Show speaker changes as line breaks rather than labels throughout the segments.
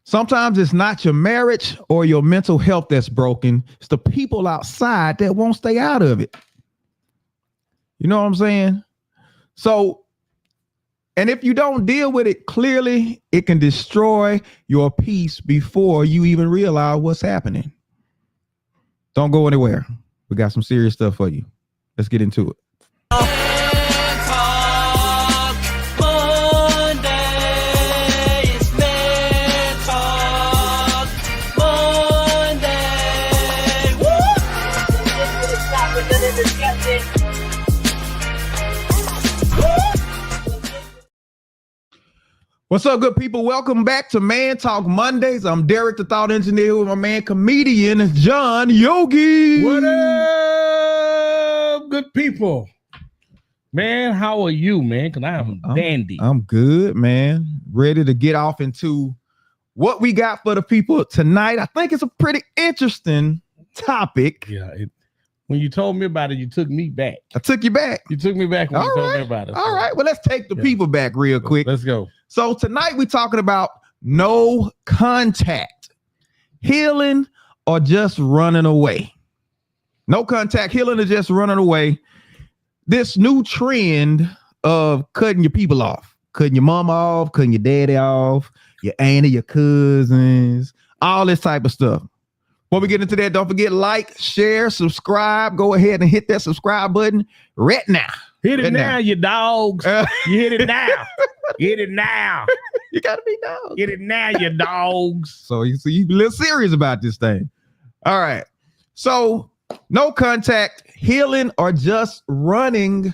Sometimes it's not your marriage or your mental health that's broken. It's the people outside that won't stay out of it. You know what I'm saying? So, and if you don't deal with it clearly, it can destroy your peace before you even realize what's happening. Don't go anywhere. We got some serious stuff for you. Let's get into it. What's up, good people? Welcome back to Man Talk Mondays. I'm Derek, the thought engineer, with my man, comedian John Yogi.
What up, good people? Man, how are you, man? Because I'm dandy.
I'm good, man. Ready to get off into what we got for the people tonight. I think it's a pretty interesting topic.
Yeah, when you told me about it, you took me back.
I took you back.
You took me back when you told me about it.
All right. Well, let's take the people back real quick.
Let's go.
So tonight we're talking about no contact, healing or just running away. No contact, healing or just running away. This new trend of cutting your people off, cutting your mama off, cutting your daddy off, your auntie, your cousins, all this type of stuff. Before we get into that, don't forget, like, share, subscribe. Go ahead and hit that subscribe button right now.
Hit it now, you dogs. You hit it now. Hit it now.
You gotta be dogs.
Hit it now, you dogs.
So you be a little serious about this thing. All right. So no contact, healing, or just running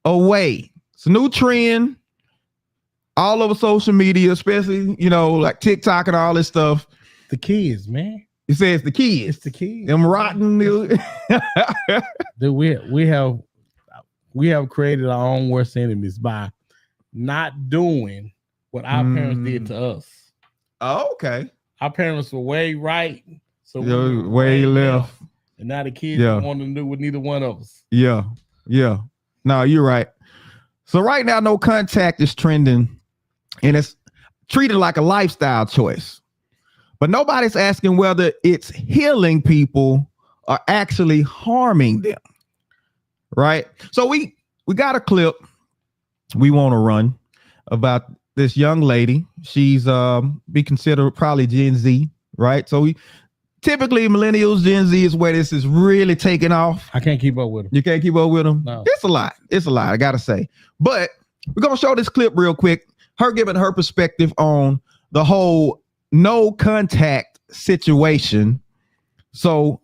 away. It's a new trend all over social media, especially, like TikTok and all this stuff.
The kids, man.
You say it's the kids.
It's the kids.
Them rotten.
Dude, we have created our own worst enemies by not doing what our parents did to us.
Oh, okay.
Our parents were way right, so we
were way left.
And now the kids don't want to do with neither one of us.
Yeah. No, you're right. So right now, no contact is trending, and it's treated like a lifestyle choice. But nobody's asking whether it's healing people or actually harming them. Right. So we got a clip we want to run about this young lady. She's be considered probably Gen Z. Right. So typically millennials, Gen Z is where this is really taking off.
I can't keep up with them.
You can't keep up with them?
No.
It's a lot. I got to say. But we're going to show this clip real quick. Her giving her perspective on the whole no contact situation. So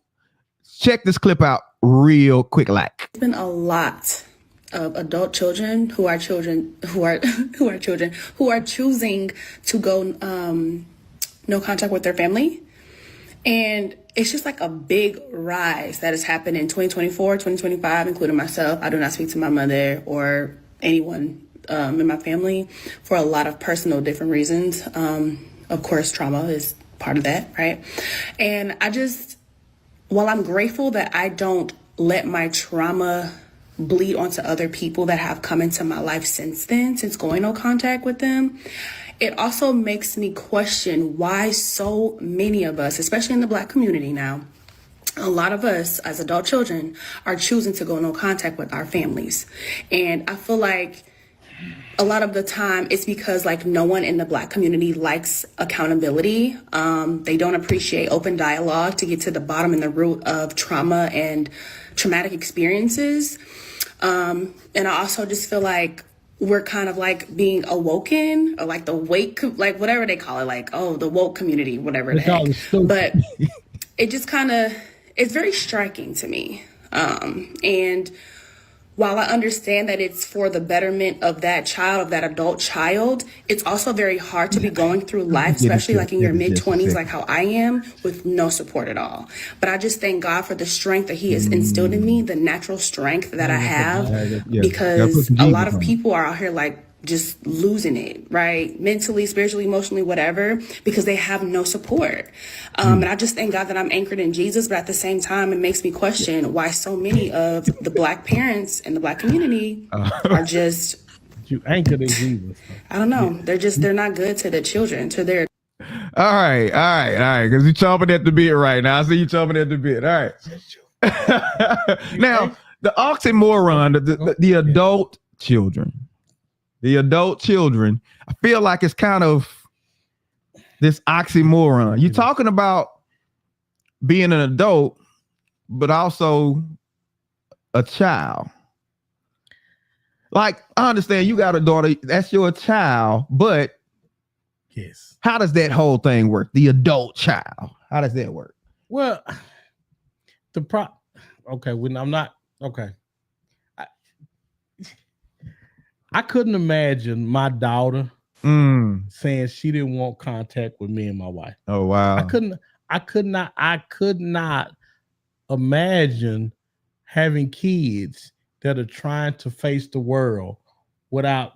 check this clip out real quick.
There's been a lot of adult children who are choosing to go no contact with their family. And it's just like a big rise that has happened in 2024, 2025, including myself. I do not speak to my mother or anyone in my family for a lot of personal different reasons. Of course, trauma is part of that, right? And while I'm grateful that I don't let my trauma bleed onto other people that have come into my life since going no contact with them, it also makes me question why so many of us, especially in the Black community now, a lot of us as adult children are choosing to go no contact with our families. And I feel like a lot of the time it's because no one in the Black community likes accountability. They don't appreciate open dialogue to get to the bottom and the root of trauma and traumatic experiences. And I also just feel like we're kind of being awoken, or the wake, whatever they call it, the woke community, whatever the heck. But it just it's very striking to me. And while I understand that it's for the betterment of that child, of that adult child, it's also very hard to be going through life, especially in your mid-20s, like how I am, with no support at all. But I just thank God for the strength that He has instilled in me, the natural strength that I have, because a lot of people are out here just losing it, right? Mentally, spiritually, emotionally, whatever, because they have no support. And I just thank God that I'm anchored in Jesus, but at the same time, it makes me question why so many of the Black parents in the Black community are just...
You anchored in Jesus.
I don't know. They're not good to the children, to their...
All right. Because you're chomping at the bit right now. I see you chomping at the bit. All right. Now, the oxymoron, the adult children. The adult children, I feel like it's kind of this oxymoron. You're talking about being an adult, but also a child. Like, I understand you got a daughter, that's your child, but
yes,
how does that whole thing work? The adult child. How does that work?
Well, okay, when I'm not okay. I couldn't imagine my daughter saying she didn't want contact with me and my wife.
Oh wow.
I could not imagine having kids that are trying to face the world without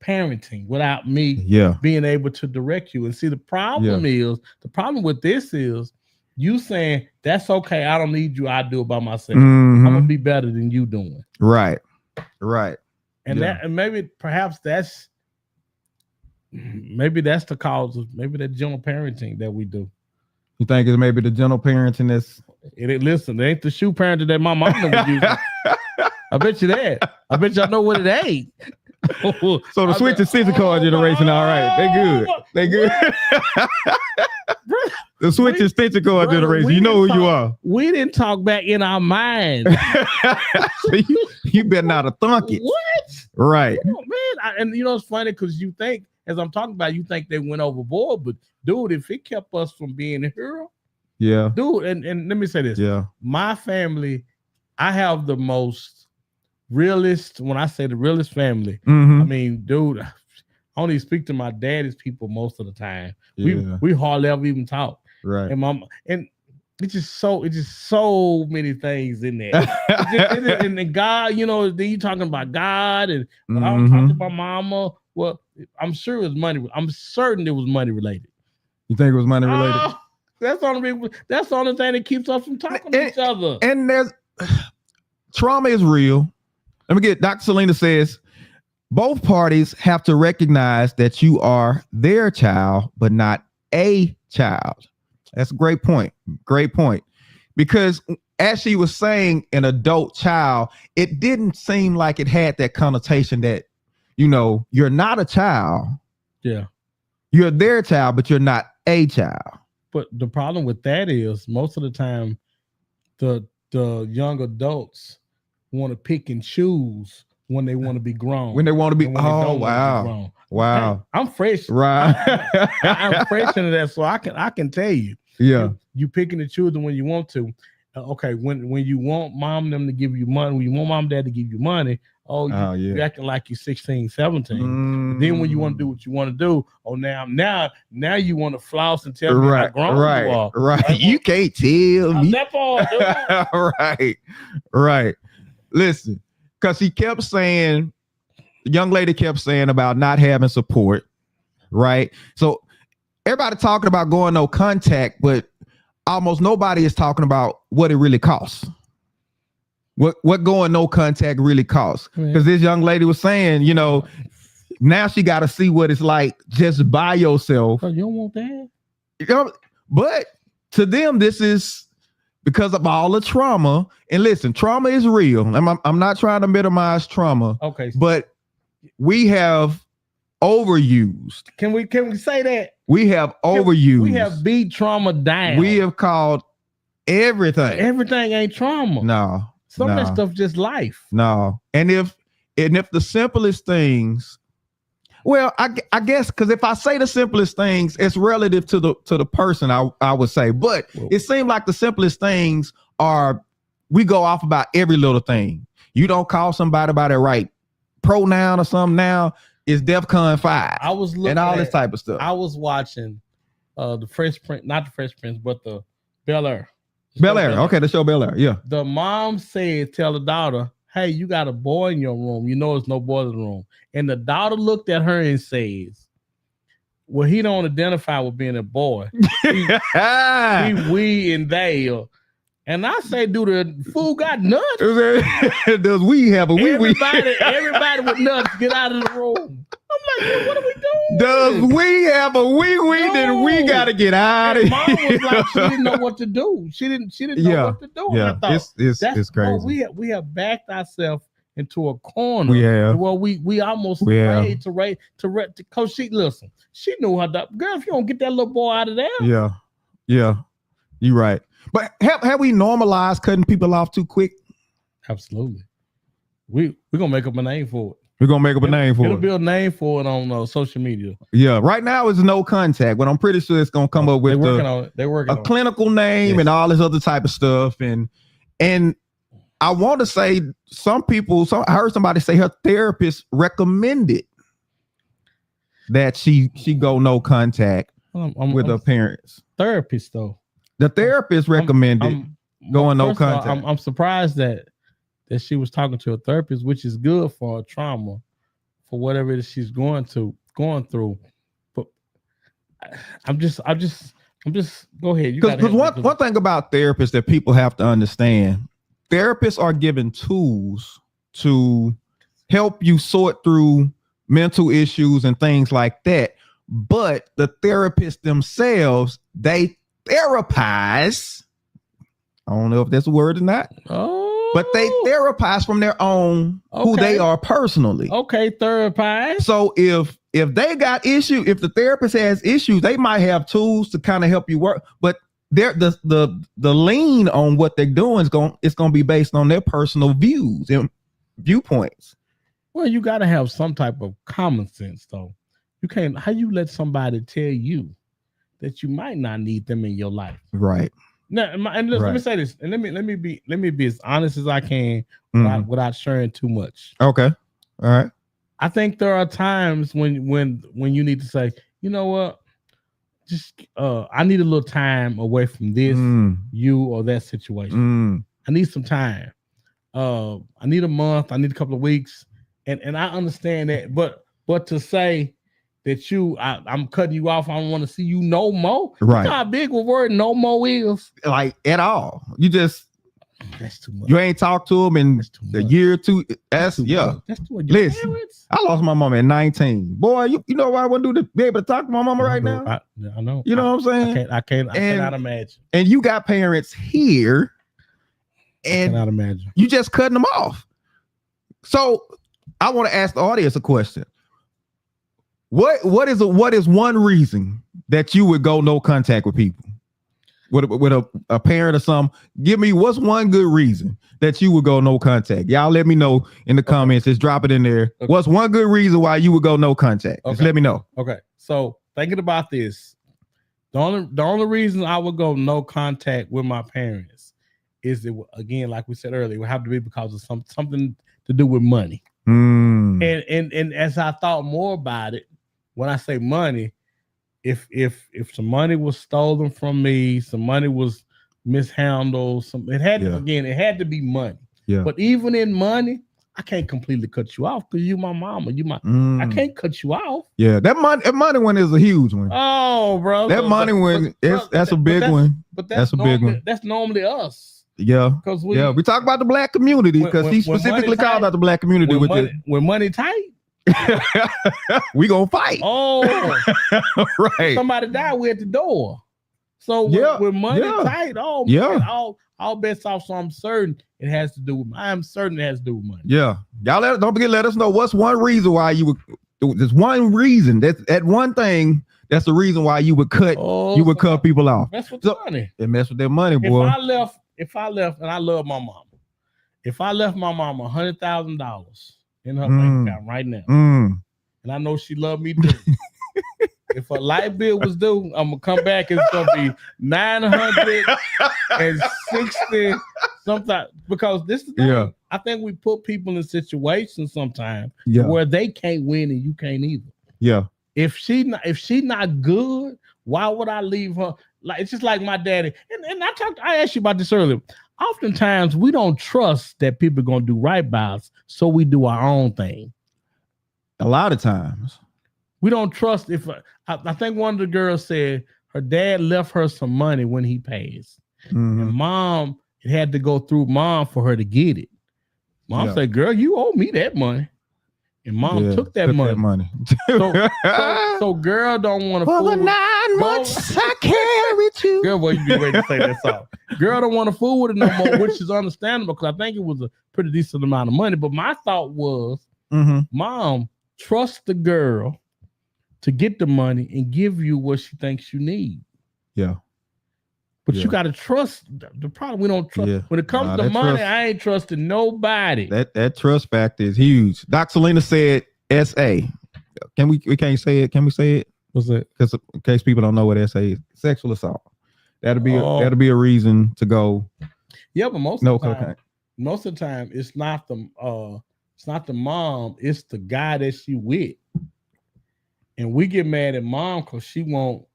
parenting, without me being able to direct you. And see, the problem with this is you saying that's okay, I don't need you, I do it by myself. I'm gonna be better than you doing.
Right.
And perhaps that's the cause of maybe that gentle parenting that we do.
You think it's maybe the gentle parenting that's
listen, it ain't the shoe parenting that my mom was using. I bet you that. I bet y'all know what it ain't.
So the switch is physical generation, all right. They good. The switch is physical generation. You know who you are.
We didn't talk back in our minds.
So you better not have thunk it.
What?
Right.
Oh, man. And you know, it's funny because you think, as I'm talking about, you think they went overboard, but dude, if it kept us from being a hero, dude, and let me say this.
Yeah.
My family, I have the most realist, when I say the realist family, I mean, dude, I only speak to my daddy's people most of the time. We hardly ever even talk.
Right.
And it's just so many things in there. And then God, you know, then you talking about God, and when I was talking about mama, well, I'm sure it was money. I'm certain it was money related.
You think it was money related?
That's the only thing that keeps us from talking to each other.
And there's trauma is real. Let me get Dr. Selena says both parties have to recognize that you are their child, but not a child. That's a great point. Great point. Because as she was saying, an adult child, it didn't seem like it had that connotation that, you know, you're not a child.
Yeah.
You're their child, but you're not a child.
But the problem with that is most of the time the young adults want to pick and choose when they want to be grown.
When they want to be, wow. Hey,
I'm fresh.
Right.
I'm fresh into that, so I can tell you.
Yeah.
You picking and choosing when you want to. Okay, when you want mom and them to give you money, when you want mom and dad to give you money, you're acting like you're 16, 17. Then when you want to do what you want to do, now you want to floss and tell me how grown you are.
Right. Like, you can't tell me.
That part,
Right. Listen, because he kept saying, the young lady kept saying about not having support, right? So everybody talking about going no contact, but almost nobody is talking about what it really costs. What going no contact really costs. Because this young lady was saying, you know, now she got to see what it's like just by yourself.
You don't want that?
You know, but to them, this is because of all the trauma. And listen, trauma is real. I'm not trying to minimize trauma.
Okay.
But we have overused.
Can we say that?
We have overused.
We have beat trauma down.
We have called everything.
Everything ain't trauma.
No.
Some of that stuff just life.
No. And if the simplest things, well, I guess because if I say the simplest things, it's relative to the person, I would say. But it seemed like the simplest things are, we go off about every little thing. You don't call somebody by the right pronoun or something now, it's DEFCON 5.
I was looking
and all this type of stuff.
I was watching the Fresh Prince, not the Fresh Prince, but the Bel Air.
Bel Air. Okay, the show Bel Air. Yeah.
The mom said, tell the daughter, hey, you got a boy in your room. You know, there's no boy in the room. And the daughter looked at her and says, well, he don't identify with being a boy. We and they. And I say, do the fool got nuts?
Does we have a wee wee?
Everybody with nuts, get out of the room. I'm like, man, what are we doing?
Does we have a wee wee?
No.
Then we gotta get out of here.
Mom was like, she didn't know what to do. She didn't know what to do.
Yeah,
I thought,
it's crazy.
we have backed ourselves into a corner.
We have.
Well, we almost afraid to because she knew her girl. If you don't get that little boy out of there,
yeah, you're right. But have we normalized cutting people off too quick?
Absolutely. We're gonna make up a name for it.
We're gonna make up a name for it.
It'll be a name for it on social media.
Yeah, right now it's no contact, but I'm pretty sure it's gonna come up with
a
clinical name and all this other type of stuff. And I want to say I heard somebody say her therapist recommended that she go no contact with her parents.
Therapist though.
The therapist recommended going no contact.
I'm surprised that she was talking to a therapist, which is good for her trauma, for whatever it is she's going through. But I'm just go ahead.
Because one thing about therapists that people have to understand, therapists are given tools to help you sort through mental issues and things like that. But the therapists themselves, they therapize. I don't know if that's a word or not. But they therapize from their own who they are personally. Okay,
therapize.
So if they got issues, if the therapist has issues, they might have tools to kind of help you work. But the lean on what they're doing is going to be based on their personal views and viewpoints.
Well, you got to have some type of common sense, though. You can't. How you let somebody tell you that you might not need them in your life?
Right.
Now, and let me say this, and let me be as honest as I can without sharing too much.
Okay. All right.
I think there are times when you need to say, you know what, just I need a little time away from this, you or that situation. I need some time. I need a month. I need a couple of weeks, and I understand that. But to say that I'm cutting you off, I don't want to see you no more.
Right.
You know how big a word no more is?
Like at all. You just
that's too much.
You ain't talked to him in a year or two. That's too much. Listen, I lost my mom at 19. Boy, you know what I want to do to be able to talk to my mama right now?
I know.
You know what I'm saying?
I cannot imagine.
And you got parents here, and
I cannot imagine.
You just cutting them off. So I want to ask the audience a question. What is one reason that you would go no contact with people? With a parent or something? Give me what's one good reason that you would go no contact. Y'all let me know in the comments. Just drop it in there. Okay. What's one good reason why you would go no contact? Just let me know.
Okay. So thinking about this, the only reason I would go no contact with my parents is it, again, like we said earlier, it would have to be because of something to do with money. And as I thought more about it, when I say money, if some money was stolen from me, some money was mishandled, it had to be money. Yeah. But even in money, I can't completely cut you off because you my mama. I can't cut you off.
Yeah, that money one is a huge one.
Oh, bro.
That money one, that's a big one. But that's a big one.
That's normally us.
Yeah. Because we talk about the black community because he specifically called out the black community
when money tight.
We gonna fight.
Oh,
right.
Somebody died, we at the door. So with money tight, man, all bets off. So I'm certain it has to do with. I am certain it has to do with money.
Yeah, y'all don't forget. Let us know what's one reason why you would. There's one reason that one thing. That's the reason why you would cut. You would cut people off.
Mess with the money.
They mess with their money, boy.
If I left, and I love my mama. If I left my mama $100,000 in her bank account right now, and I know she loved me too. If a light bill was due, I'm gonna come back and it's gonna be 960 something. Because this is I think we put people in situations sometimes where they can't win and you can't either.
Yeah.
If she not good, why would I leave her? Like it's just like my daddy. And I asked you about this earlier. Oftentimes we don't trust that people are gonna do right by us, so we do our own thing.
A lot of times.
We don't trust I think one of the girls said her dad left her some money when he passed. And mom it had to go through mom for her to get it. Mom said, "Girl, you owe me that money," and mom took that money. So girl don't want to
for
fool
the 9 months I carried you.
Girl, well, you be ready to say that song. Girl don't want to fool with it no more, which is understandable because I think it was a pretty decent amount of money. But my thought was, mom, trust the girl to get the money and give you what she thinks you need.
Yeah.
But you got to trust. The problem, we don't trust. When it comes to money, I ain't trusting nobody.
That trust factor is huge. Doc Selena said SA. We can't say it. Can we say it?
What's that?
Because in case people don't know what SA is, sexual assault. That'll be a reason to go.
Yeah, but most of the time it's not the mom, it's the guy that she with. And we get mad at mom because she won't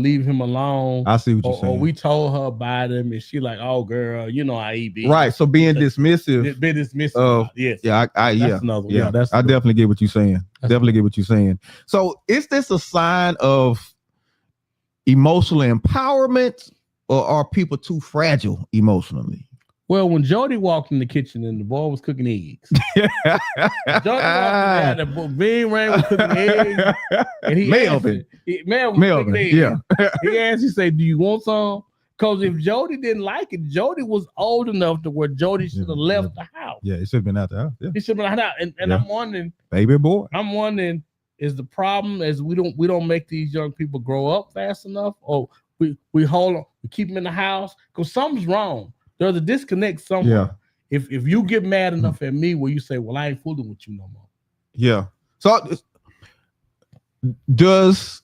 leave him alone.
I see what you're saying.
Or we told her about him and she like, oh girl, you know how he be.
Right. So being dismissive.
Yes.
Yeah,
that's another one.
Yeah, I definitely get what you're saying. Get what you're saying. So is this a sign of emotional empowerment, or are people too fragile emotionally?
Well, when Jody walked in the kitchen and the boy was cooking eggs, Jody walked in there, the bean ran was cooking eggs, and Melvin cooking eggs. Yeah. He asked, he said, "Do you want some?" Because if Jody didn't like it, Jody was old enough to where Jody should have left the house.
Yeah, he should have been out the house. Yeah.
He should have been out. And I'm wondering,
baby boy.
I'm wondering, is the problem is we don't make these young people grow up fast enough, or we hold on, we keep them in the house because something's wrong. There's a disconnect somewhere. Yeah. If you get mad enough at me where you say, well, I ain't fooling with you no more.
Yeah. So does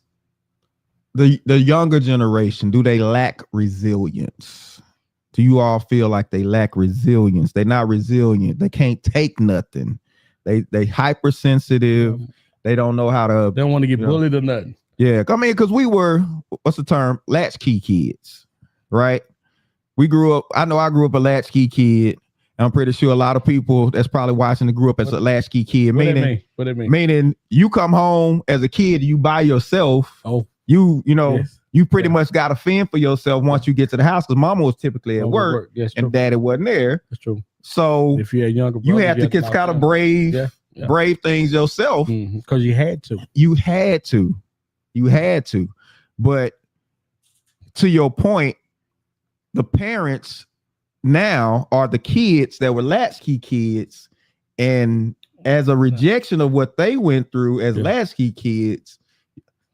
the younger generation, do they lack resilience? Do you all feel like they lack resilience? They're not resilient. They can't take nothing. They hypersensitive. They don't know how to.
They don't want to get bullied or nothing.
Yeah. I mean, because we were, what's the term? Latchkey kids, right? We grew up, I know I grew up a latchkey kid. I'm pretty sure a lot of people that's probably watching grew up as a latchkey kid.
What do it mean?
Meaning you come home as a kid, you by yourself.
Oh,
you pretty much got to fend for yourself once you get to the house because mama was typically at work and daddy wasn't there.
That's true.
So
if you're a younger brother,
you had to get kind of brave things yourself.
Because you had to.
You had to. But to your point, the parents now are the kids that were latchkey kids, and as a rejection of what they went through as latchkey kids,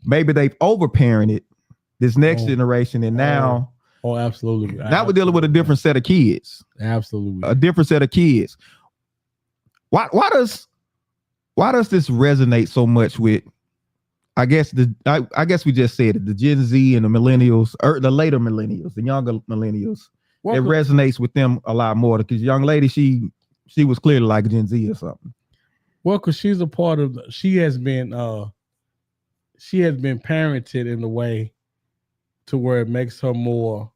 maybe they've overparented this next generation, and now
absolutely.
Now we're dealing with a different set of kids.
Absolutely,
a different set of kids. Why does this resonate so much with? I guess we just said it, the Gen Z and the millennials, or the later millennials, the younger millennials. It resonates with them a lot more because young lady, she was clearly like Gen Z or something.
Well, because she's a part of she has been parented in a way to where it makes her more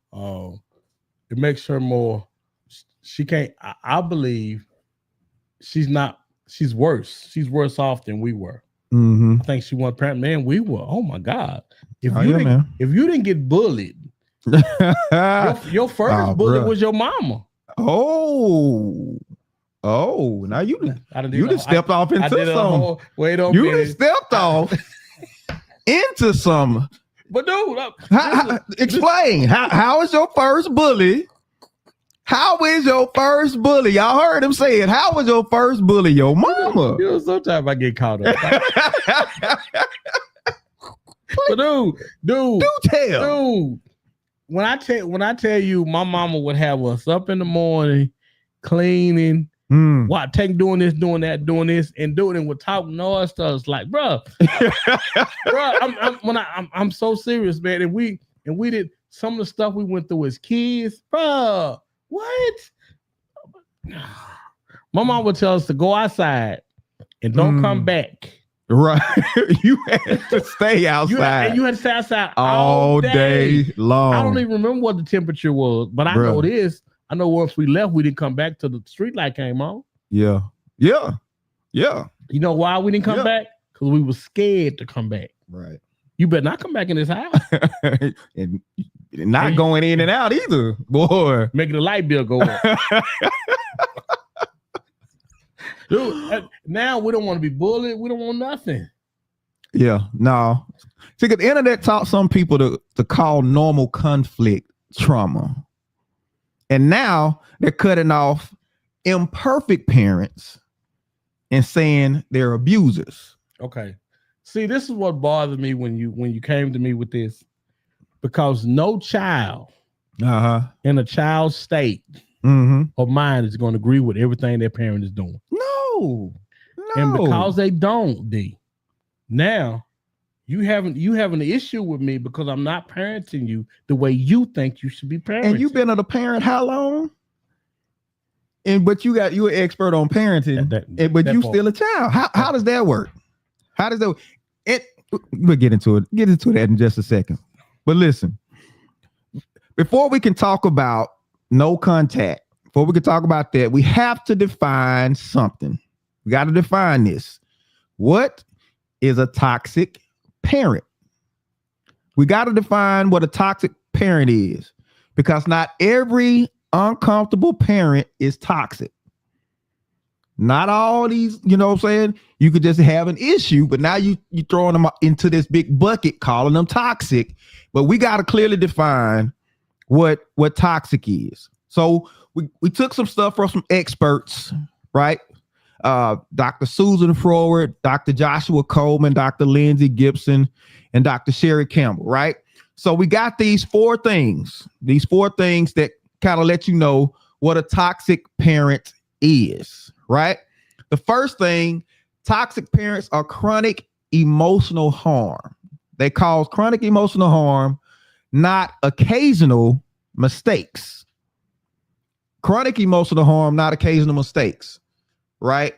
she can't, I believe she's worse. She's worse off than we were. I think she won parent. Man, we were. Oh my God! If you didn't get bullied, your first bully was your mama.
Oh, now you just stepped off into some.
Wait on
you just stepped off into some.
But dude,
explain how is your first bully? How is your first bully? Y'all heard him say it. How was your first bully? Your mama.
Sometimes I get caught up. But dude,
tell.
When I tell you, my mama would have us up in the morning, cleaning, doing this, doing that, doing this, and doing it with talking noise stuff. It's like, bro, I'm so serious, man. And we did some of the stuff we went through as kids, bro. What? My mom would tell us to go outside and don't come back.
Right. You had to stay outside.
You had to stay outside
all day long.
I don't even remember what the temperature was, but I know this. I know once we left, we didn't come back till the street light came on.
Yeah.
You know why we didn't come back? Because we were scared to come back.
Right.
You better not come back in this house.
And not going in and out either, boy.
Making the light bill go up. Dude, now we don't want to be bullied. We don't want nothing.
Yeah, no. See, the internet taught some people to call normal conflict trauma. And now they're cutting off imperfect parents and saying they're abusers.
Okay. See, this is what bothered me when you came to me with this. Because no child in a child's state of mind is going to agree with everything their parent is doing.
No.
And because they don't, D, now you have an issue with me because I'm not parenting you the way you think you should be parenting.
And you've been a parent how long? But you're an expert on parenting, but you still a child. How does that work? How does that work? We'll get into it. Get into that in just a second. But listen, before we can talk about no contact, before we can talk about that, we have to define something. We got to define this. What is a toxic parent? We got to define what a toxic parent is, because not every uncomfortable parent is toxic. Not all these, you know what I'm saying? You could just have an issue, but now you throwing them into this big bucket, calling them toxic. But we got to clearly define what toxic is. So we took some stuff from some experts, right? Dr. Susan Forward, Dr. Joshua Coleman, Dr. Lindsay Gibson, and Dr. Sherry Campbell, right? So we got these four things that kind of let you know what a toxic parent is, right? The first thing, toxic parents are chronic emotional harm. They cause chronic emotional harm, not occasional mistakes. Chronic emotional harm, not occasional mistakes, right?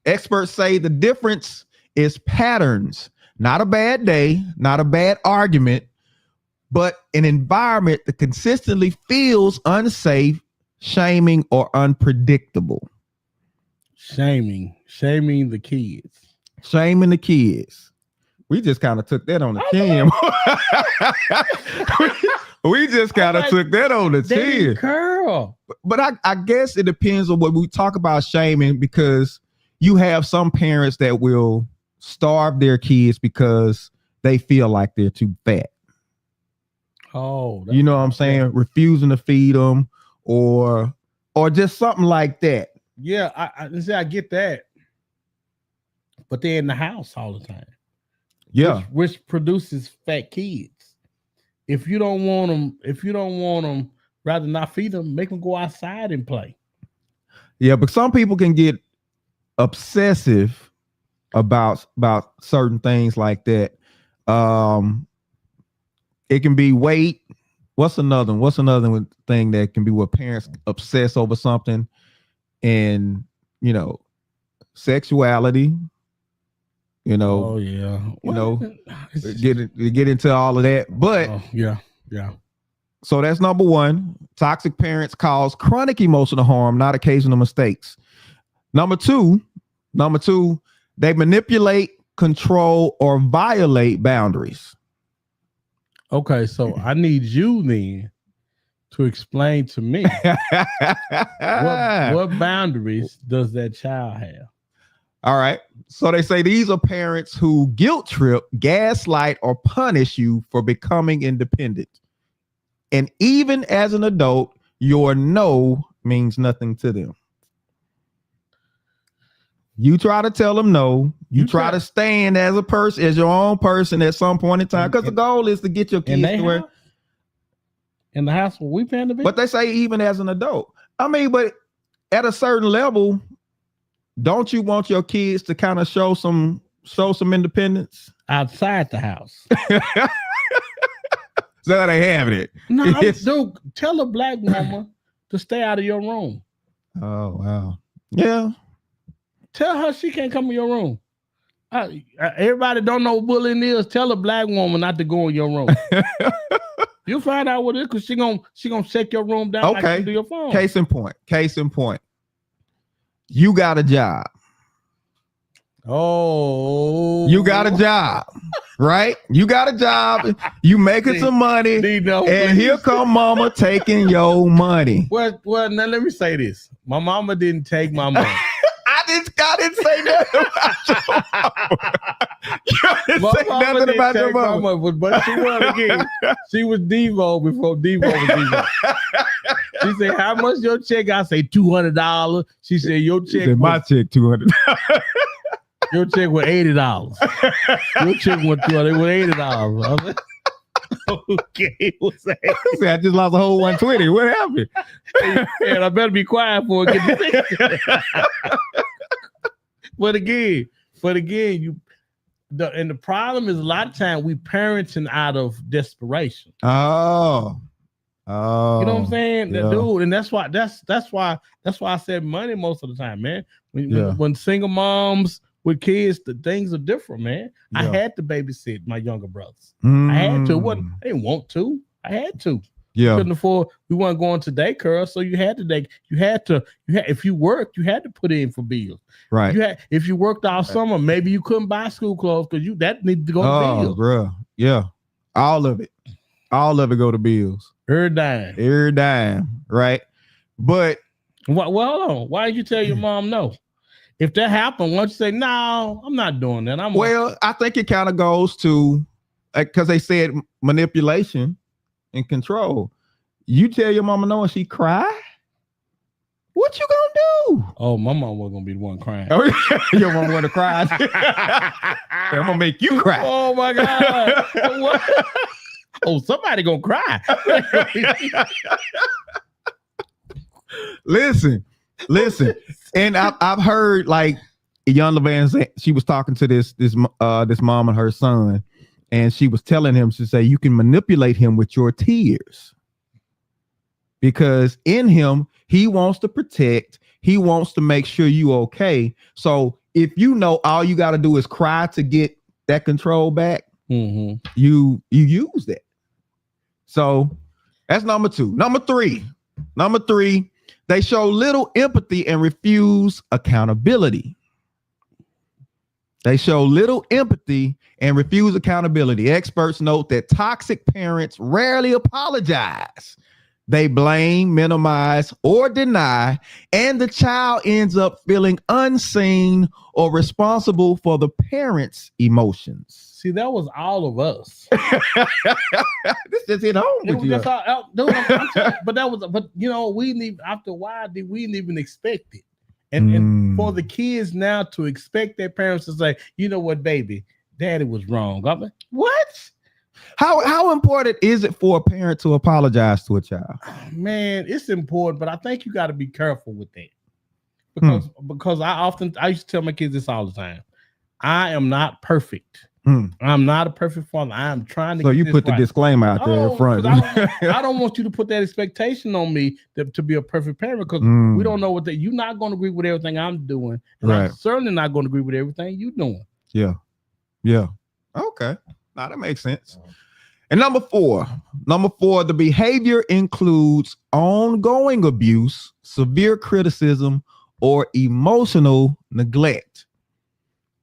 Experts say the difference is patterns, not a bad day, not a bad argument, but an environment that consistently feels unsafe, shaming, or unpredictable. Shaming the kids. Shaming the kids. We just kind of took that on the chin. We just kind of took that on the chin.
Girl.
But I guess it depends on what we talk about shaming, because you have some parents that will starve their kids because they feel like they're too fat.
Oh,
you know what I'm saying? Refusing to feed them or just something like that.
Yeah, I get that. But they're in the house all the time.
Yeah.
Which produces fat kids. If you don't want them, rather not feed them, make them go outside and play.
Yeah, but some people can get obsessive about certain things like that. It can be weight. What's another thing that can be where parents obsess over something? And, you know, sexuality, you know.
Oh yeah.
You know, get into all of that. But
yeah.
So that's number one. Toxic parents cause chronic emotional harm, not occasional mistakes. Number two, they manipulate, control, or violate boundaries.
Okay, so I need you then to explain to me what boundaries does that child have?
All right. So they say these are parents who guilt trip, gaslight, or punish you for becoming independent. And even as an adult, your no means nothing to them. You try to tell them no. You try to stand as a person, as your own person at some point in time, because the goal is to get your kids to where.
In the house where we paying to be?
But they say even as an adult. I mean, but at a certain level, don't you want your kids to kind of show some independence?
Outside the house.
So they have it.
No, dude, tell a black woman to stay out of your room.
Oh, wow. Yeah.
Tell her she can't come in your room. Everybody don't know what bullying is. Tell a black woman not to go in your room. You'll find out what it is, because she gonna shake your room down.
Okay.
Like you do your phone.
Case in point. You got a job.
Oh.
You got a job. right? You got a job, you making some money,
Dino,
and
please.
here come mama taking your money.
Well, now let me say this. My mama didn't take my money.
I didn't say nothing about your mama. You didn't
My
say
mama
nothing
didn't
about your
take my
mama.
money, but she was again. She was Devo before Devo was Devo. She said, "How much your check?" I say $200. She said, "Your
She
check
said, my
was,
check $200.
your check was $80. Your check was $200. It was $80." I was like, okay, what's that?
I said, I just lost a whole 120. What happened?
And I better be quiet for it. Get the But again, and the problem is a lot of times we parenting out of desperation.
Oh,
You know what I'm saying?
yeah.
Dude, and that's why I said money most of the time, man. When single moms with kids, the things are different, man. I
Yeah.
had to babysit my younger brothers. I had to. I didn't want to. I had to.
Yeah.
Couldn't afford. We weren't going to daycare, so you had to. If you worked, you had to put in for bills.
Right.
If you worked all summer, maybe you couldn't buy school clothes because that needed to go to bills.
Bro. Yeah. All of it go to bills.
Every dime.
Right. But
well, hold on. Why did you tell your mom no? If that happened, why don't you say, no, I'm not doing that?
I think it kind of goes to, because they said manipulation and control. You tell your mama no and she cry? What you gonna do?
Oh, my mom wasn't gonna be the one crying.
Your mama want to cry. I'm gonna make you cry.
Oh my God. What? Oh, somebody gonna cry.
Listen. And I've heard like Young Levan say, she was talking to this mom and her son, and she was telling him, she said, you can manipulate him with your tears. Because in him, he wants to protect, he wants to make sure you okay. So if you know all you got to do is cry to get that control back, you use that. So that's number 2. Number three, they show little empathy and refuse accountability. Experts note that toxic parents rarely apologize. They blame, minimize, or deny, and the child ends up feeling unseen or responsible for the parent's emotions.
See, that was all of us.
This just hit home with you.
But we need, after a while, we didn't even expect it. And for the kids now to expect their parents to say, you know what, baby, daddy was wrong. I'm like, what?
How important is it for a parent to apologize to a child?
Man, it's important, but I think you got to be careful with that. Because I used to tell my kids this all the time. I am not perfect. I'm not a perfect father. I am trying to.
So you put the disclaimer out there in front.
I don't want you to put that expectation on me to be a perfect parent, because we don't know you're not going to agree with everything I'm doing. And I'm certainly not going to agree with everything you're doing.
Yeah. Okay. Now that makes sense. And number four, the behavior includes ongoing abuse, severe criticism, or emotional neglect.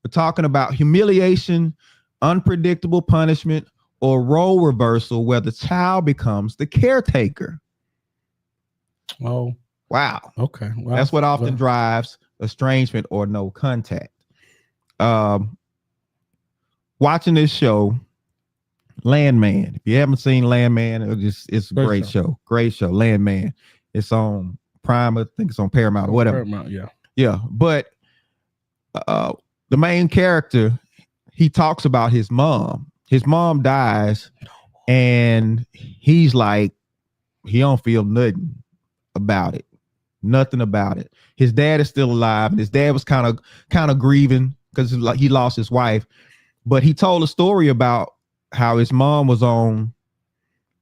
We're talking about humiliation, unpredictable punishment, or role reversal where the child becomes the caretaker.
Oh,
wow.
Okay. Well,
that's what often drives estrangement or no contact. Watching this show, Landman. If you haven't seen Landman, it's a great show. Great show. Landman. It's on Prime. I think it's on Paramount or whatever.
Paramount, yeah.
Yeah. But the main character, he talks about his mom. His mom dies, and he's like, he don't feel nothing about it. Nothing about it. His dad is still alive, and his dad was kind of grieving because like he lost his wife. But he told a story about how his mom was on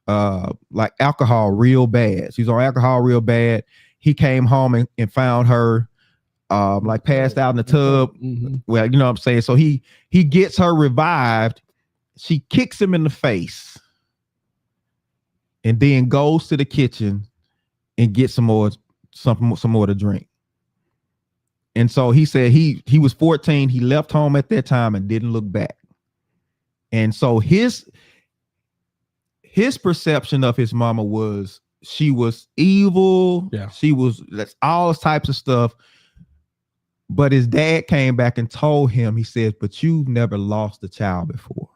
like alcohol real bad. She's on alcohol real bad. He came home and found her like passed out in the tub. Well, you know what I'm saying? So he gets her revived. She kicks him in the face and then goes to the kitchen and gets some more to drink. And so he said he was 14. He left home at that time and didn't look back. And so his perception of his mama was she was evil.
Yeah.
That's all types of stuff. But his dad came back and told him, he said, but you've never lost a child before.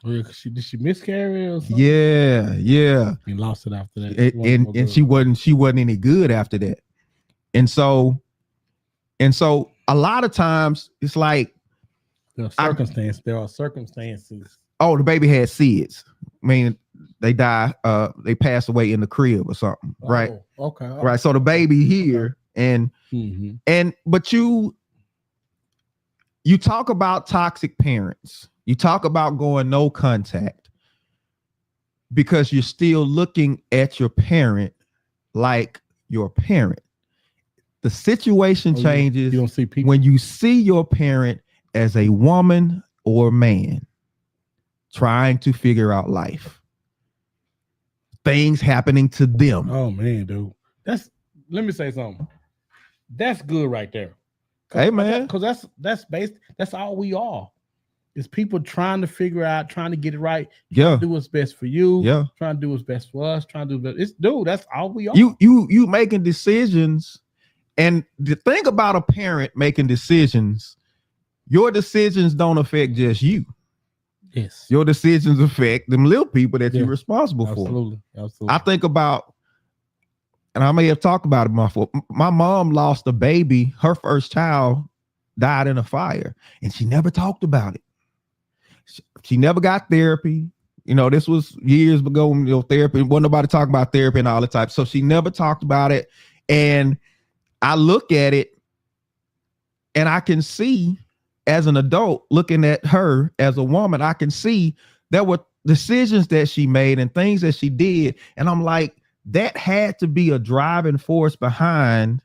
Did she miscarry or something?
Yeah.
He lost it after that.
And she wasn't any good after that. And so a lot of times it's like
there are circumstances.
Oh, the baby had SIDS. I mean, they die, they pass away in the crib or something, right?
Okay.
Right. So the baby here but you talk about toxic parents. You talk about going no contact because you're still looking at your parent like your parent. The situation changes
you don't see people
when you see your parent as a woman or man trying to figure out life. Things happening to them.
Oh man, dude. Let me say something. That's good right there.
Hey man.
Because that's all we are. It's people trying to figure out, trying to get it right.
Yeah.
Do what's best for you.
Yeah.
Trying to do what's best for us. Trying to do that's all we are.
You making decisions. And the thing about a parent making decisions, your decisions don't affect just you.
Yes.
Your decisions affect them little people that you're responsible for.
Absolutely.
I think about, and I may have talked about it before, my mom lost a baby. Her first child died in a fire and she never talked about it. She never got therapy. You know, this was years ago, therapy. Wasn't nobody talking about therapy and all the type. So she never talked about it. And I look at it and I can see as an adult looking at her as a woman, I can see there were decisions that she made and things that she did. And I'm like, that had to be a driving force behind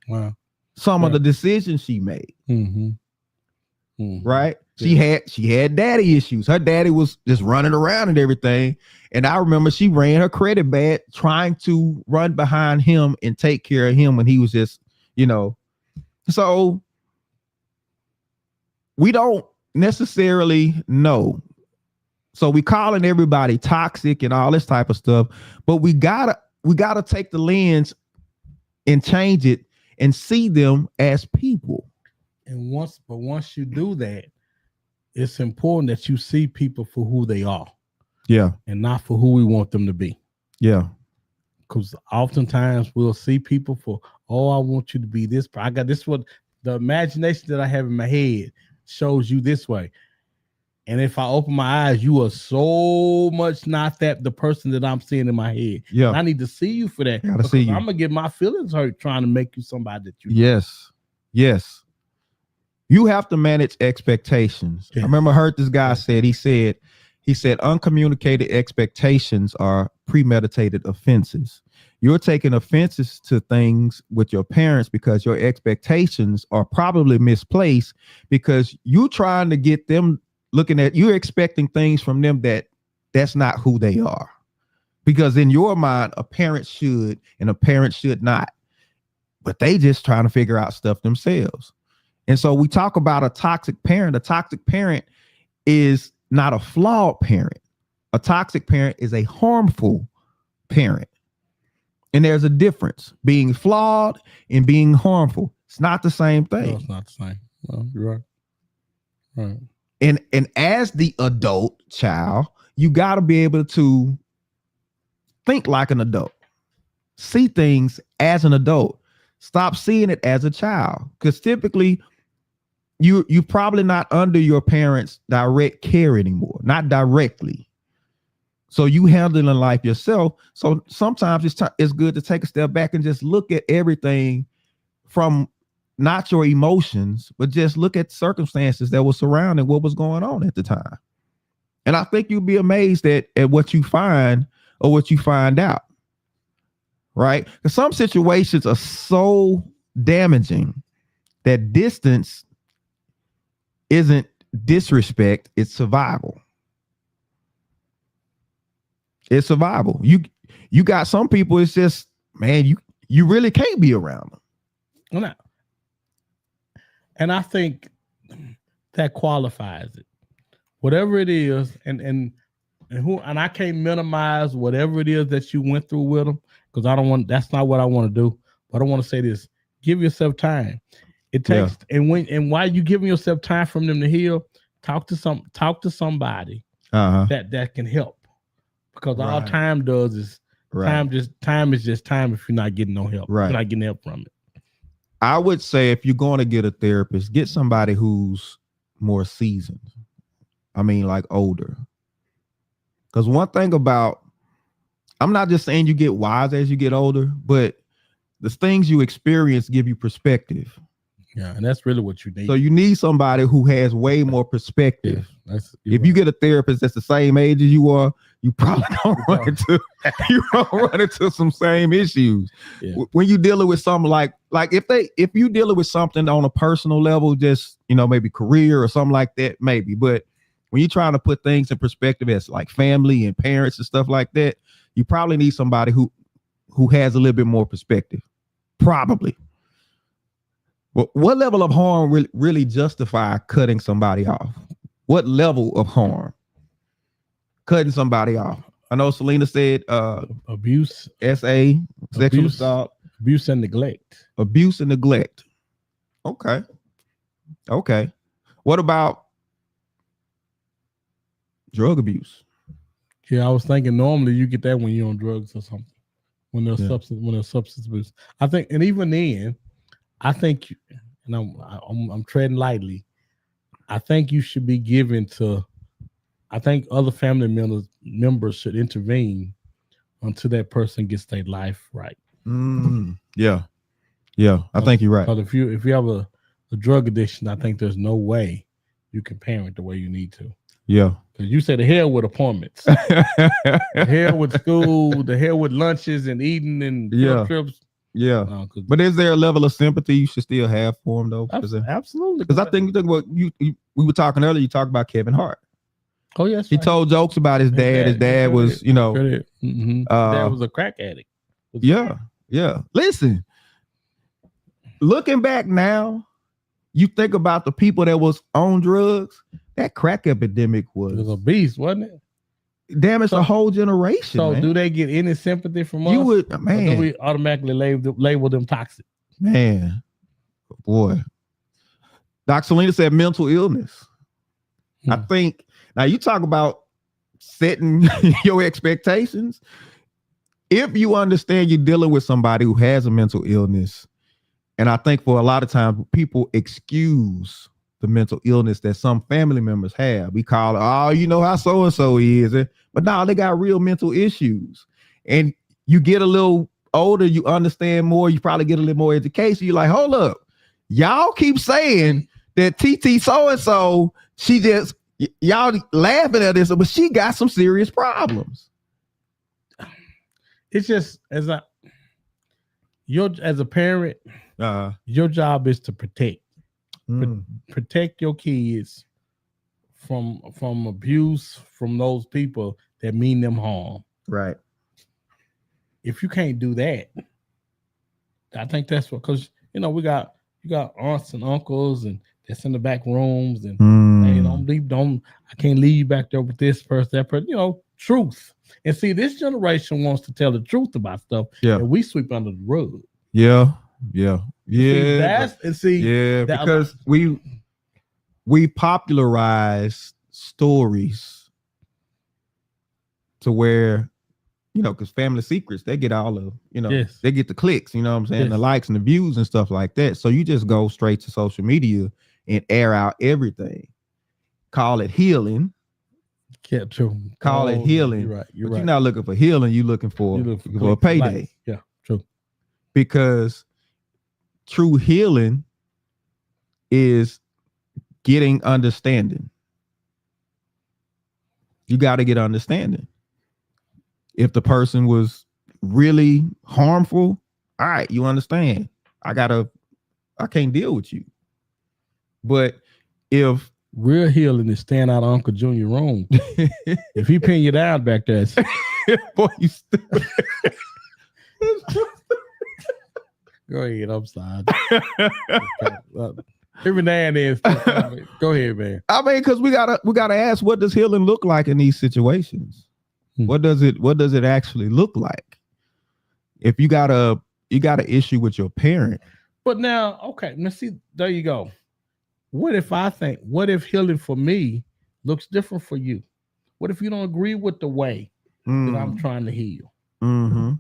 some of the decisions she made. Right. Yeah. She had daddy issues. Her daddy was just running around and everything. And I remember she ran her credit bad trying to run behind him and take care of him when he was just, so we don't necessarily know. So we calling everybody toxic and all this type of stuff, but we gotta take the lens and change it and see them as people.
And once you do that, it's important that you see people for who they are.
Yeah.
And not for who we want them to be.
Yeah.
Because oftentimes we'll see people for, I want you to be this. I got this. What the imagination that I have in my head shows you this way. And if I open my eyes, you are so much not the person that I'm seeing in my head.
Yeah.
And I need to see you for that.
I'm
gonna get my feelings hurt trying to make you somebody that you.
Yes. You have to manage expectations. Yes. I remember I heard this guy he said uncommunicated expectations are premeditated offenses. You're taking offenses to things with your parents because your expectations are probably misplaced because you're trying to get them you're expecting things from them that's not who they are. Because in your mind, a parent should and a parent should not, but they just trying to figure out stuff themselves. And so we talk about a toxic parent. A toxic parent is not a flawed parent. A toxic parent is a harmful parent. And there's a difference. Being flawed and being harmful. It's not the same thing.
No, it's not the same. No, you're right. Right.
And as the adult child, you got to be able to think like an adult. See things as an adult. Stop seeing it as a child. Because typically, you're probably not under your parents' direct care anymore. Not directly. So you handling life yourself. So sometimes it's good to take a step back and just look at everything from not your emotions, but just look at circumstances that were surrounding what was going on at the time. And I think you'll be amazed at what you find or what you find out. Right? Because some situations are so damaging that distance isn't disrespect, it's survival. It's survival. You got some people, it's just, man, you really can't be around them.
Well, no. And I think that qualifies it. whatever it is, and I can't minimize whatever it is that you went through with them, because I don't want. That's not what I want to do. But I want to say this: give yourself time. It takes, and while you giving yourself time from them to heal, talk to somebody that can help, because all time does is time is just time if you're not getting no help. You're not getting help from it.
I would say if you're going to get a therapist, get somebody who's more seasoned. I mean, like older. Because one thing about, I'm not just saying you get wise as you get older, but the things you experience give you perspective.
Yeah, and that's really what you need.
So you need somebody who has way more perspective. Yeah, if you get a therapist that's the same age as you are, you probably don't run into some same issues. Yeah. When you're dealing with something like if you dealing with something on a personal level, just maybe career or something like that, maybe. But when you're trying to put things in perspective as like family and parents and stuff like that, you probably need somebody who has a little bit more perspective. Probably. Well, what level of harm really justify cutting somebody off? What level of harm? Cutting somebody off. I know Selena said
abuse,
sexual assault,
abuse and neglect.
Abuse and neglect. Okay. What about drug abuse?
Yeah, I was thinking normally you get that when you're on drugs or something. When there's substance abuse. I think, and even then, I think, and I'm treading lightly. I think you should be given to. I think other family members should intervene until that person gets their life right.
Yeah. I think you're right.
But if you have a drug addiction, I think there's no way you can parent the way you need to.
Yeah.
Because you said the hell with appointments, the hell with school, the hell with lunches and eating and field trips.
Yeah, but is there a level of sympathy you should still have for him though?
Absolutely.
Because I think we were talking earlier. You talked about Kevin Hart.
Oh yes,
he told jokes about his dad. His dad was,
his dad was a crack addict.
Yeah. Listen, looking back now, you think about the people that was on drugs. That crack epidemic was
a beast, wasn't it?
Damaged a whole generation.
So,
man.
Do they get any sympathy from us?
You would, man.
Or do we automatically label them toxic?
Man, boy. Dr. Selena said mental illness. I think now you talk about setting your expectations. If you understand you're dealing with somebody who has a mental illness, and I think for a lot of times people excuse the mental illness that some family members have. We call it, oh, you know how so-and-so is. But no, they got real mental issues. And you get a little older, you understand more, you probably get a little more education. You're like, hold up. Y'all keep saying that TT so-and-so, she just, y'all laughing at this, but she got some serious problems.
It's just, as a parent, your job is to protect. Protect your kids from abuse from those people that mean them harm.
Right.
If you can't do that, I think that's what, because you got aunts and uncles and that's in the back rooms and hey, don't I can't leave you back there with this person, that person, truth. And see, this generation wants to tell the truth about stuff that we sweep under the rug.
Yeah.
Because
we popularize stories to where, because family secrets, they get all of, they get the clicks, you know what I'm saying? The likes and the views and stuff like that. So you just go straight to social media and air out everything. Call it healing.
Yeah, true.
Call it healing.
You're right.
You're not looking for healing. You're looking for a payday.
Yeah, true.
Because true healing is getting understanding. You got to get understanding. If the person was really harmful, all right, you understand. I can't deal with you. But if
real healing is staying out of Uncle Junior room. If he pin you down back there,
boy, you stupid.
Go ahead, I'm sorry. Every now and then. Go ahead, man.
I mean, because we gotta ask, what does healing look like in these situations? What does it actually look like? If you got an issue with your parent.
But now, okay, let's see. There you go. What if healing for me looks different for you? What if you don't agree with the way that I'm trying to heal?
Mm-hmm.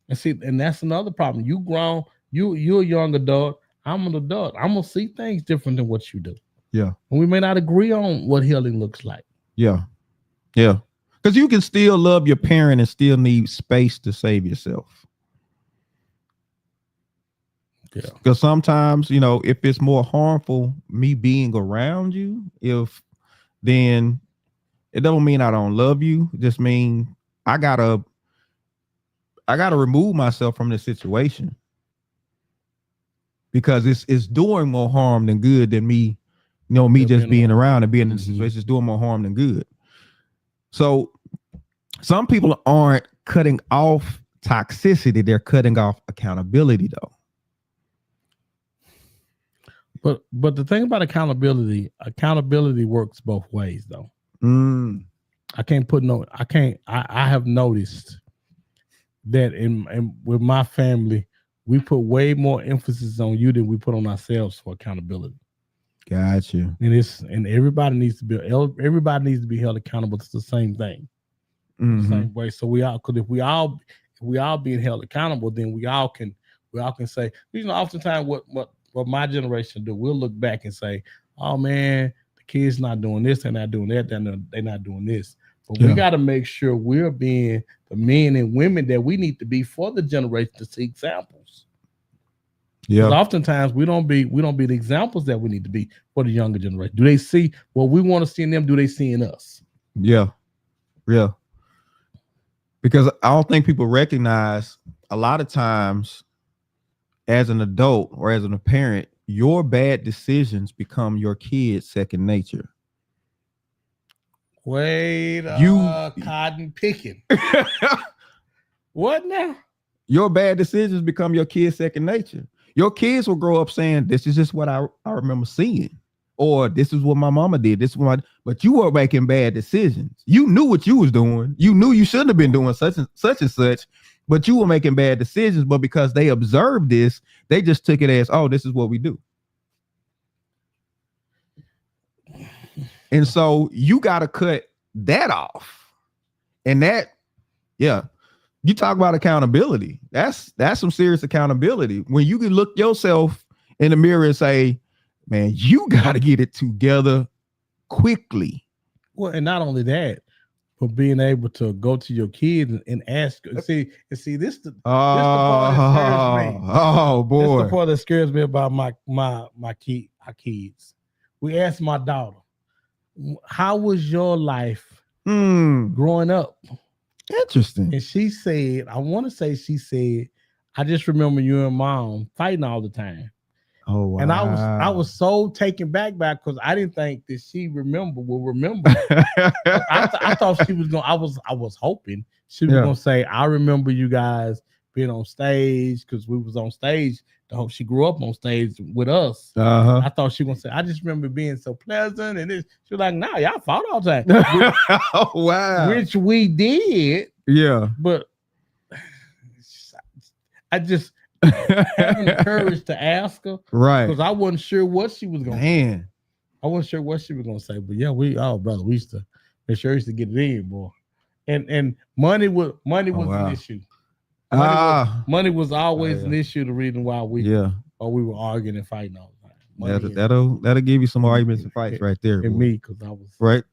And see, and that's another problem. You grown, you're a young adult. I'm an adult. I'm gonna see things different than what you do.
Yeah.
And we may not agree on what healing looks like.
Yeah. Yeah. Because you can still love your parent and still need space to save yourself.
Yeah.
Because sometimes, if it's more harmful me being around you, then it don't mean I don't love you. It just mean I gotta remove myself from the situation. Because it's doing more harm than good than me, just being around and being in the situation. It's doing more harm than good. So some people aren't cutting off toxicity, they're cutting off accountability though.
But the thing about accountability works both ways though. I have noticed that in with my family, we put way more emphasis on you than we put on ourselves for accountability.
Gotcha.
And everybody needs to be held accountable to the same thing. The same way. So if we all being held accountable, then we all can say, oftentimes what my generation do, we'll look back and say, oh man, the kids not doing this, they're not doing that, they're not doing this. But we got to make sure we're being the men and women that we need to be for the generation to see examples. Yeah. Oftentimes we don't be the examples that we need to be for the younger generation. Do they see what we want to see in them? Do they see in us?
Yeah. Yeah. Because I don't think people recognize a lot of times as an adult or as a parent, your bad decisions become your kid's second nature.
Wait, cotton picking. What now?
Your bad decisions become your kid's second nature. Your kids will grow up saying, this is just what I remember seeing. Or this is what my mama did. But you were making bad decisions. You knew what you was doing. You knew you shouldn't have been doing such and such, but you were making bad decisions. But because they observed this, they just took it as, oh, this is what we do. And so you got to cut that off. And you talk about accountability. That's some serious accountability. When you can look yourself in the mirror and say, man, you got to get it together quickly.
Well, and not only that, but being able to go to your kids and ask, see, this the part that scares me.
Oh boy.
This is the part that scares me about our kids. We asked my daughter, how was your life growing up?
Interesting.
And she said, I just remember you and mom fighting all the time.
Oh wow.
And I was so taken back by because I didn't think that she will remember. I thought she was I was hoping she was gonna say, I remember you guys being on stage because we was on stage. She grew up on stage with us. I thought she was gonna say, I just remember being so pleasant. And she was like, nah, y'all fought all the time.
Oh wow.
Which we did.
Yeah.
But I just having the courage to ask her,
right?
Because I wasn't sure what she was going to say. I wasn't sure what she was going to say, but yeah, we used to make sure we used to get it in, boy. And money was an issue. Money was always an issue. The reason why we were arguing and fighting all the time.
That'll give you some arguments and fights right there.
And me, because I was
right.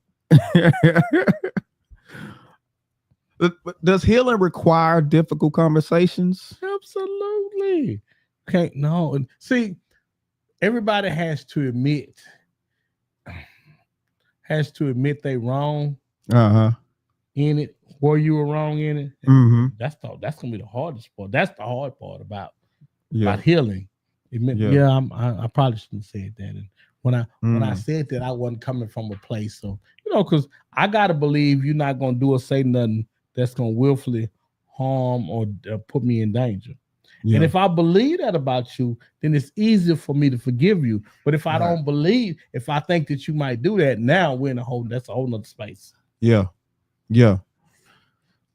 Does healing require difficult conversations?
Absolutely. No. See, everybody has to admit they wrong in it, where you were wrong in it. That's gonna be the hardest part. That's the hard part about healing. I probably shouldn't have said that. And when I said that, I wasn't coming from a place of, because I gotta believe you're not gonna do or say nothing that's gonna willfully harm or put me in danger.
Yeah.
And if I believe that about you, then it's easier for me to forgive you. But if I
Right.
don't believe, if I think that you might do that, now we're in that's a whole nother space.
Yeah. Yeah.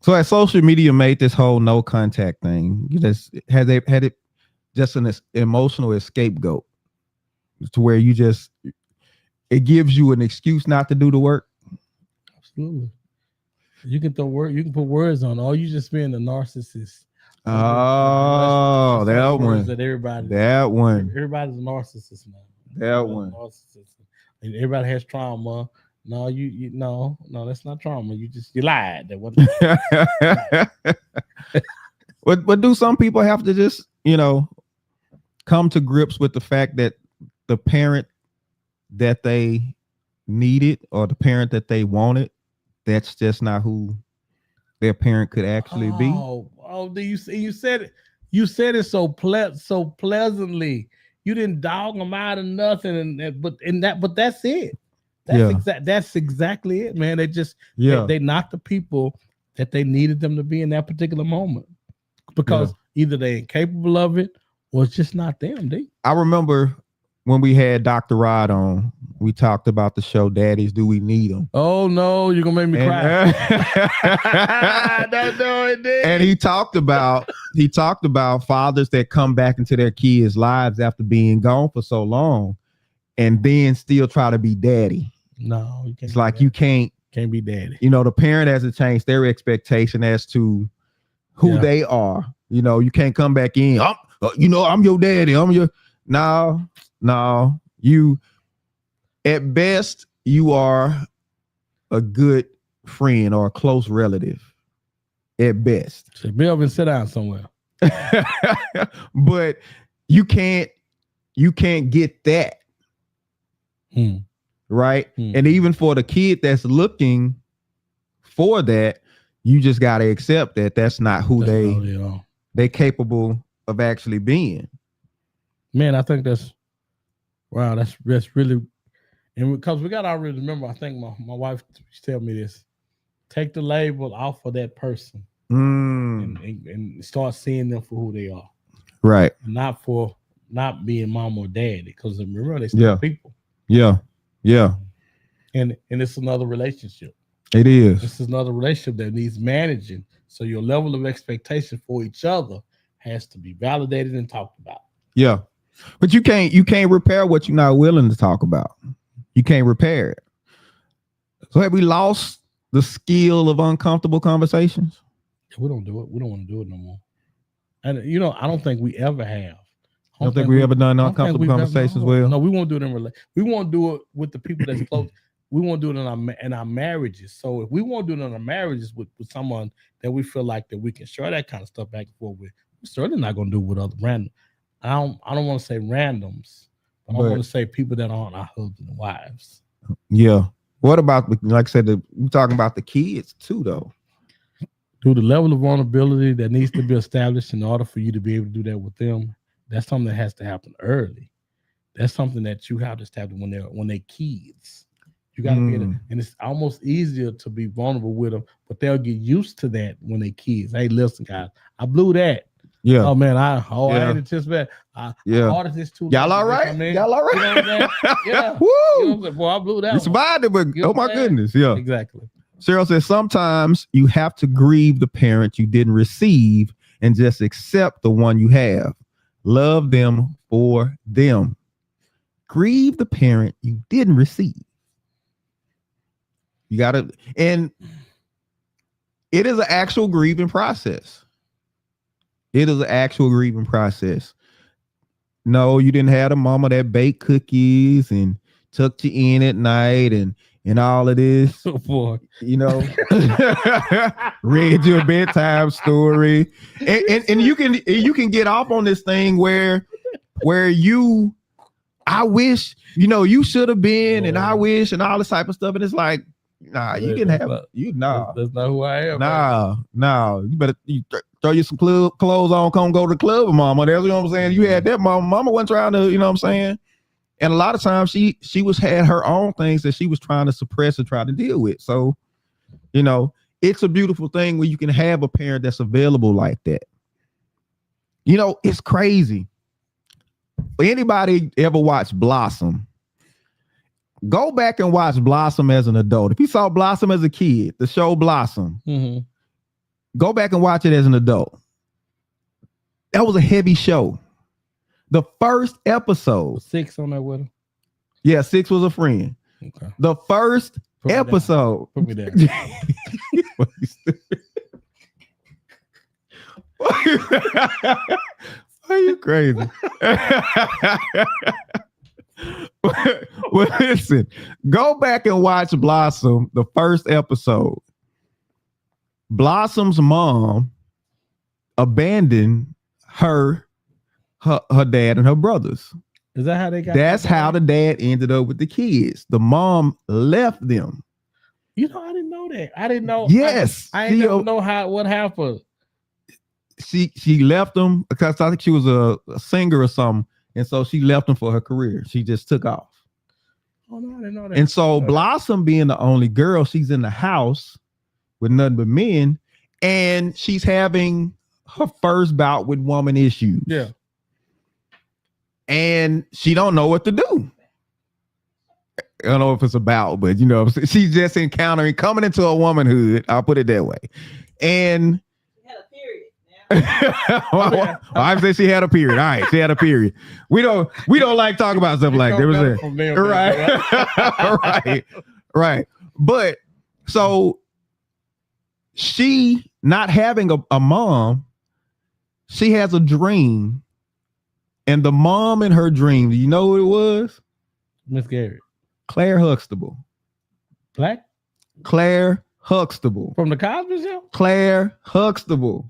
So as social media made this whole no contact thing, you just had it just an emotional scapegoat to where it gives you an excuse not to do the work.
Absolutely. You can put words on. Oh, you just being a narcissist.
Oh, that one.
That everybody's a narcissist now.
That one.
Narcissist. And everybody has trauma. No, no, that's not trauma. You lied. That wasn't.
But do some people have to just, come to grips with the fact that the parent that they needed or the parent that they wanted, that's just not who their parent could actually be?
Oh, do you said it? You said it so pleasantly. You didn't dog them out of nothing, but that's it. That's exactly it, man. They just they not the people that they needed them to be in that particular moment, because either they ain't capable of it or it's just not them.
I remember when we had Dr. Rod on, we talked about the show Daddies, Do We Need Them?
Oh no, you're gonna make me cry.
And he talked about fathers that come back into their kids' lives after being gone for so long and then still try to be daddy.
No, you can't.
It's like you can't
be daddy.
The parent has to change their expectation as to who they are. You can't come back in. I'm your daddy. No. You, at best, you are a good friend or a close relative. At best.
So be up and sit down somewhere.
But you can't get that. Right? And even for the kid that's looking for that, you just got to accept that that's not who they capable of actually being.
Man, I think that's really, and because we got to already remember, I think my wife tell me this: take the label off of that person and start seeing them for who they are,
right?
Not being mom or daddy, because remember they still people.
Yeah.
And it's another relationship.
It is.
This is another relationship that needs managing. So your level of expectation for each other has to be validated and talked about.
Yeah. But you can't repair what you're not willing to talk about. You can't repair it. So have we lost the skill of uncomfortable conversations?
We don't do it. We don't want to do it no more. And I don't think we ever have.
I don't think we ever done uncomfortable conversations well.
No, we won't do it we won't do it with the people that's close. We won't do it in our marriages. So if we won't do it in our marriages with someone that we feel like that we can share that kind of stuff back and forth with, we're certainly not going to do it with other random. I don't want to say randoms, but I want to say people that aren't our husbands and wives.
Yeah. What about, like I said, we're talking about the kids too, though.
Through the level of vulnerability that needs to be established in order for you to be able to do that with them, that's something that has to happen early. That's something that you have to establish when they're kids. You got to get it, and it's almost easier to be vulnerable with them, but they'll get used to that when they're kids. Hey, listen, guys, I blew that.
Yeah.
Oh man, I had it just bad. I ordered this too.
Y'all all right? Y'all all right?
You know yeah.
Woo!
Boy, I blew that.
You survived it, but oh my goodness, yeah.
Exactly.
Cheryl says sometimes you have to grieve the parent you didn't receive and just accept the one you have. Love them for them. Grieve the parent you didn't receive. You gotta, and it is an actual grieving process. It is an actual grieving process. No, you didn't have a mama that baked cookies and tucked you in at night and all of this.
Oh boy.
Read your bedtime story. And you can get off on this thing where I wish, you should have been, and I wish, and all this type of stuff. And it's like, nah, you can have you. Nah,
that's not who I am.
Nah. You better throw you some clothes on, come go to the club with mama. That's what I'm saying. You had that mama. Mama wasn't trying to, what I'm saying? And a lot of times she had her own things that she was trying to suppress and try to deal with. So, it's a beautiful thing when you can have a parent that's available like that. You know, it's crazy. Anybody ever watch Blossom? Go back and watch Blossom as an adult. If you saw Blossom as a kid, the show Blossom, go back and watch it as an adult. That was a heavy show. The first episode.
6 on there with him.
Yeah, 6 was a friend.
Okay.
The first episode.
Put me down.
Are you crazy? Well, listen, go back and watch Blossom, the first episode. Blossom's mom abandoned her dad and her brothers.
Is that how they got?
That's how the dad ended up with the kids. The mom left them.
You know, I didn't know that. I didn't know.
Yes,
I didn't know what happened.
She left them because I think she was a singer or something, and so she left them for her career. She just took off.
Oh no, I didn't know that.
And so Blossom, being the only girl, she's in the house with nothing but men, and she's having her first bout with woman issues.
Yeah.
And she don't know what to do. I don't know if it's about, but you know, she's just coming into a womanhood. I'll put it that way. And I said she had a period. All right, she had a period. We don't like talking about stuff like that. Right. But so she not having a mom, she has a dream, and the mom in her dream, do you know who it was?
Miss Garrett.
Claire Huxtable.
Black?
Claire Huxtable.
From the Cosby Show?
Claire Huxtable.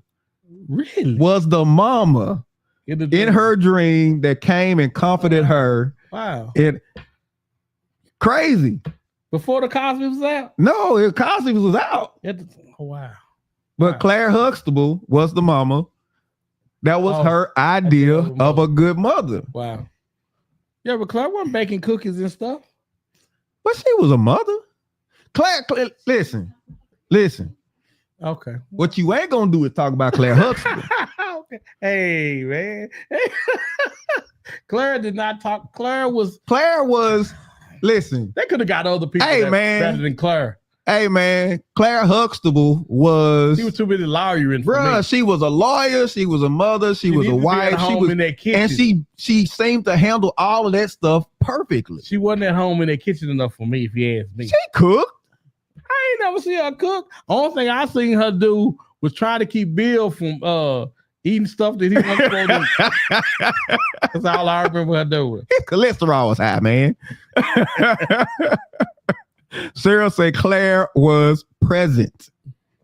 Really?
Was the mama in her dream that came and comforted her.
Wow.
Crazy.
Before the Cosby was out?
No, Cosby was out.
Oh, wow.
But Claire Huxtable was the mama. That was her idea of a good mother.
Wow. Yeah, but Claire wasn't baking cookies and stuff.
But she was a mother. Claire, listen.
Okay.
What you ain't gonna do is talk about Claire Huxtable.
Okay. Hey, man. Claire did not talk. Claire was.
Listen.
They could have got other people better than Claire.
Hey, man. Claire Huxtable was.
She was too busy lawyering.
Bruh, she was a lawyer. She was a mother. She was a wife.
She was in that kitchen.
And she seemed to handle all of that stuff perfectly.
She wasn't at home in that kitchen enough for me, if you ask me.
She cooked.
I ain't never seen her cook. Only thing I seen her do was try to keep Bill from eating stuff that he wasn't supposed to eat. That's all I remember her doing.
His cholesterol was high, man. Sarah said Claire was present.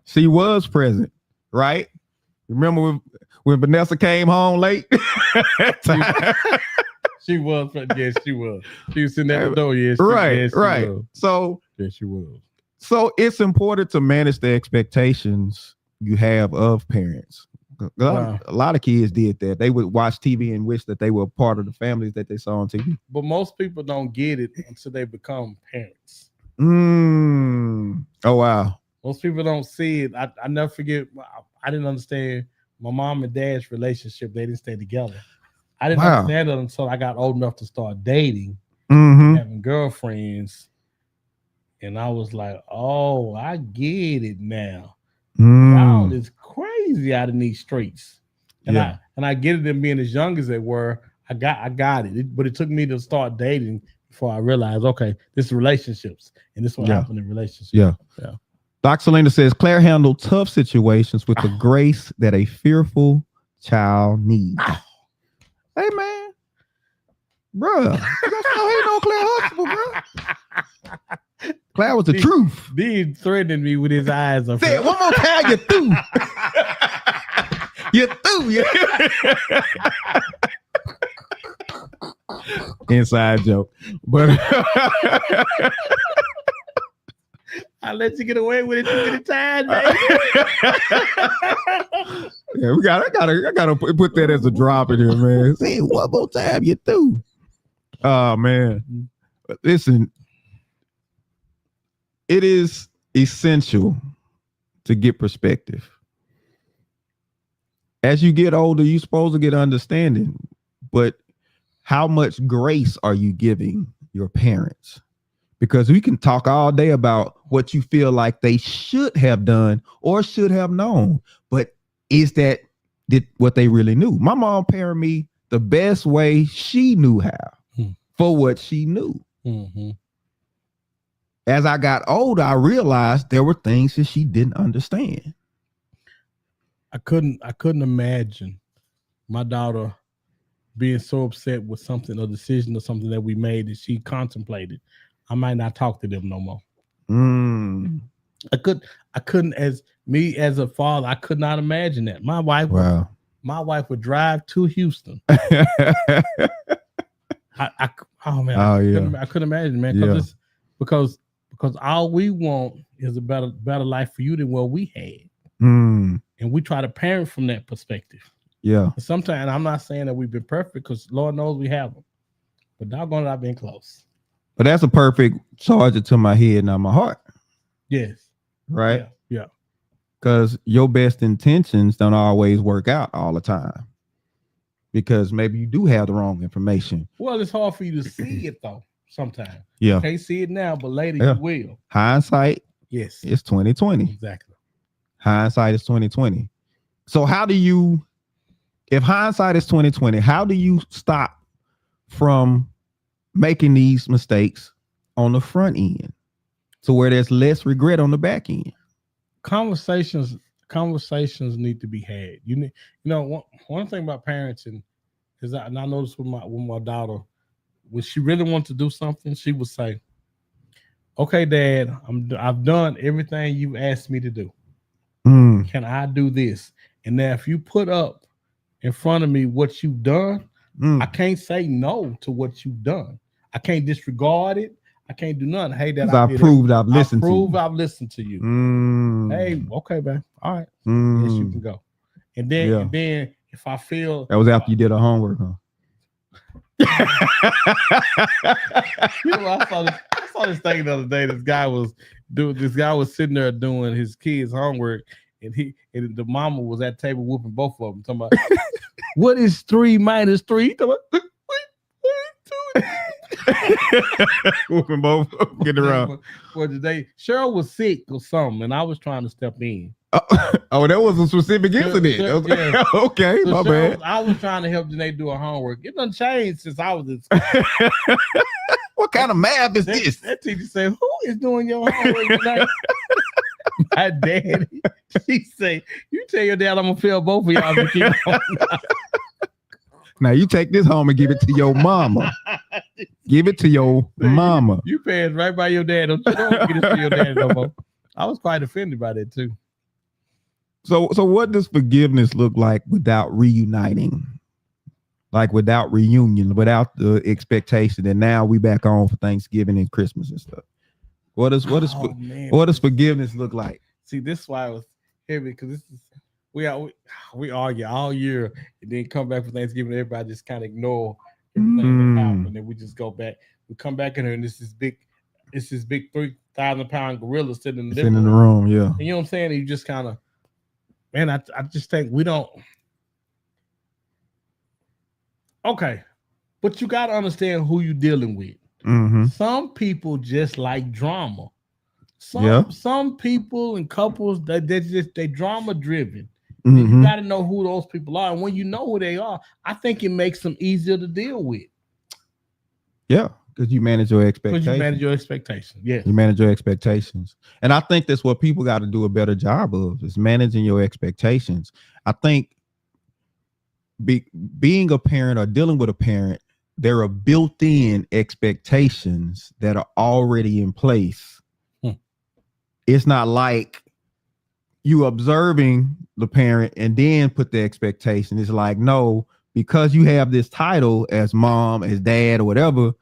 She was present, right? Remember when Vanessa came home late?
She was. Yes, she was. She was sitting at the door. Yes,
right.
Was.
So
yes, she was.
So it's important to manage the expectations you have of parents. A lot of kids did that. They would watch TV and wish that they were part of the families that they saw on TV.
But most people don't get it until they become parents.
Oh, wow.
Most people don't see it. I never forget. I didn't understand my mom and dad's relationship. They didn't stay together. I didn't understand it until I got old enough to start dating, having girlfriends. And I was like, oh, I get it now. Y'all is crazy out in these streets. And I get it, them being as young as they were. I got it. But it took me to start dating before I realized, okay, this is relationships. And this is what happened in relationships.
Yeah. Dr. Selena says Claire handled tough situations with the grace that a fearful child needs. Hey, man. Bruh. That's how he know Claire Huxtable, bro. Claire was the truth.
He threatening me with his eyes.
Say it one more time, you through. You through. Inside joke. But
I let you get away with it too many times, baby.
Yeah, I gotta put that as a drop in here, man. Say it one more time, you through. Oh man. Listen, it is essential to get perspective. as you get older, you're supposed to get understanding, but how much grace are you giving your parents? Because we can talk all day about what you feel like they should have done or should have known, but is that what they really knew? My mom parented me the best way she knew how for what she knew.
Mm-hmm.
As I got older, I realized there were things that she didn't understand.
I couldn't imagine my daughter being so upset with something, a decision or something that we made that she contemplated. I might not talk to them no more. I couldn't, as a father, I could not imagine that. My wife would drive to Houston. I couldn't imagine, man. Because all we want is a better life for you than what we had. And we try to parent from that perspective.
Yeah.
Sometimes I'm not saying that we've been perfect, because Lord knows we haven't. But doggone it, I've been close.
But that's a perfect charger to my head, not my heart.
Yes.
Right?
Yeah.
Because your best intentions don't always work out all the time. Because maybe you do have the wrong information.
Well, it's hard for you to see it though, sometimes.
Yeah.
You can't see it now, but later you will.
Hindsight.
Yes.
It's 2020.
Exactly.
Hindsight is 2020. So if hindsight is 2020, how do you stop from making these mistakes on the front end to where there's less regret on the back end?
Conversations need to be had. One thing about parenting is that, and I noticed with my daughter, when she really wants to do something, she would say, "Okay, Dad, I've done everything you've asked me to do. Can I do this?" And now, if you put up in front of me what you've done, I can't say no to what you've done. I can't disregard it. I can't do nothing. Hey, Dad,
I've listened
to you. Hey, okay, man. All right. Yes, you can go. And then if I feel
that was after you did her homework, huh?
I saw this thing the other day. This guy was sitting there doing his kids' homework, and the mama was at the table whooping both of them, talking about what is 3 minus 3? Talking about,
whooping both, get around.
For today, Cheryl was sick or something, and I was trying to step in.
Oh, that was a specific incident.
Yeah.
Okay, so my bad.
I was trying to help Janae do her homework. It done changed since I was in
school. What kind of math is this?
That teacher said, "Who is doing your homework tonight?" My daddy. She said, "You tell your dad I'm gonna fail both of y'all if you keep on."
Now you take this home and give it to your mama. Give it to your mama.
You pass right by your dad. Don't get it to your dad no more. I was quite offended by that too.
So what does forgiveness look like without reuniting? Like without reunion, without the expectation, and now we back on for Thanksgiving and Christmas and stuff. What does forgiveness look like? See, this is why I was heavy, because this is we argue all year and then come back for Thanksgiving. Everybody just kind of ignore everything that happened, and then we just go back. We come back in here, and this big 3,000-pound gorilla sitting in the room. Yeah, and you know what I'm saying? And you just kind of, man, I just think we don't. Okay, but you got to understand who you're dealing with. Mm-hmm. Some people just like drama. Some people and couples they drama driven. Mm-hmm. You got to know who those people are, and when you know who they are, I think it makes them easier to deal with. Yeah, because you manage your expectations. Yes, you manage your expectations, and I think that's what people got to do a better job of, is managing your expectations. I think being a parent or dealing with a parent, there are built-in expectations that are already in place. It's not like you observing the parent and then put the expectation. It's like, no, because you have this title as mom, as dad, or whatever,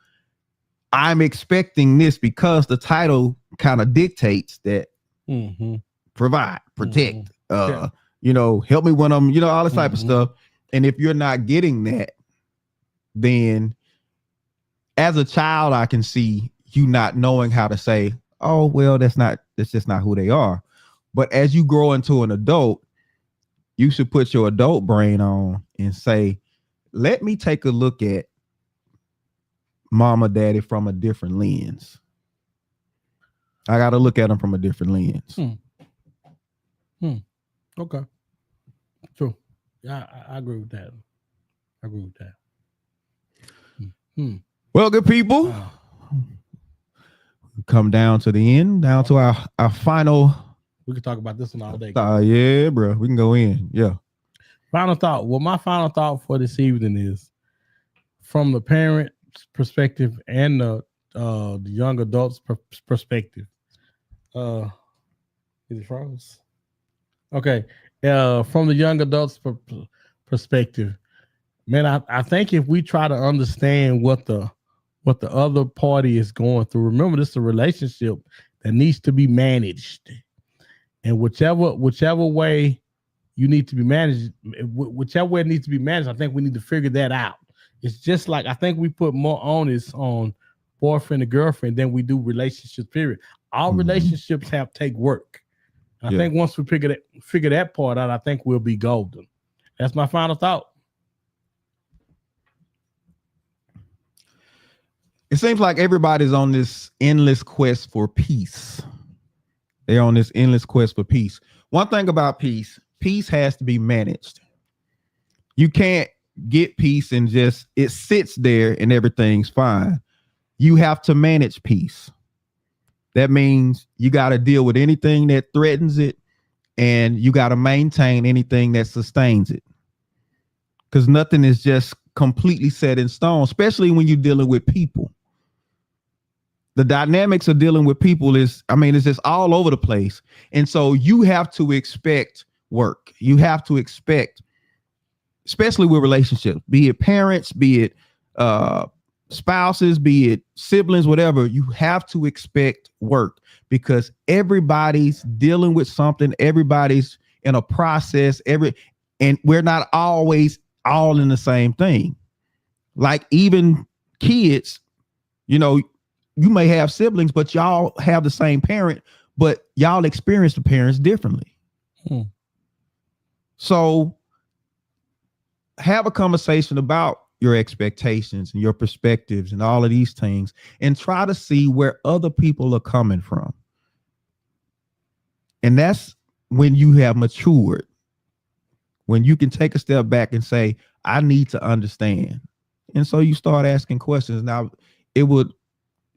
I'm expecting this because the title kind of dictates that. Provide, protect, help me when I'm, all this type of stuff. And if you're not getting that, then as a child, I can see you not knowing how to say, oh, well, that's just not who they are. But as you grow into an adult, you should put your adult brain on and say, let me take a look at mama, daddy from a different lens. I got to look at them from a different lens.
Okay. True. Yeah, I agree with that.
Well, good people, come down to the end, down to our final.
We could talk about this one all day.
Yeah, bro. We can go in. Yeah.
Final thought. Well, my final thought for this evening is from the parent perspective and the young adults perspective. Is it froze? Okay. From the young adults perspective, man, I think if we try to understand what the other party is going through, remember this is a relationship that needs to be managed, and whichever way you need to be managed, whichever way it needs to be managed, I think we need to figure that out. It's just like I think we put more onus on boyfriend and girlfriend than we do relationships. Period. All relationships take work. I think once we figure that part out, I think we'll be golden. That's my final thought.
It seems like everybody's on this endless quest for peace. They're on this endless quest for peace. One thing about peace has to be managed. You can't get peace and just it sits there and everything's fine. You have to manage peace. That means you got to deal with anything that threatens it, and you got to maintain anything that sustains it. Because nothing is just completely set in stone, especially when you're dealing with people. The dynamics of dealing with people it's just all over the place. And so you have to expect work. You have to expect, especially with relationships, be it parents, be it spouses, be it siblings, whatever, you have to expect work because everybody's dealing with something. Everybody's in a process, and we're not always all in the same thing. Like even kids, you may have siblings, but y'all have the same parent, but y'all experience the parents differently. So have a conversation about your expectations and your perspectives and all of these things, and try to see where other people are coming from. And that's when you have matured, when you can take a step back and say, I need to understand. And so you start asking questions. Now, it would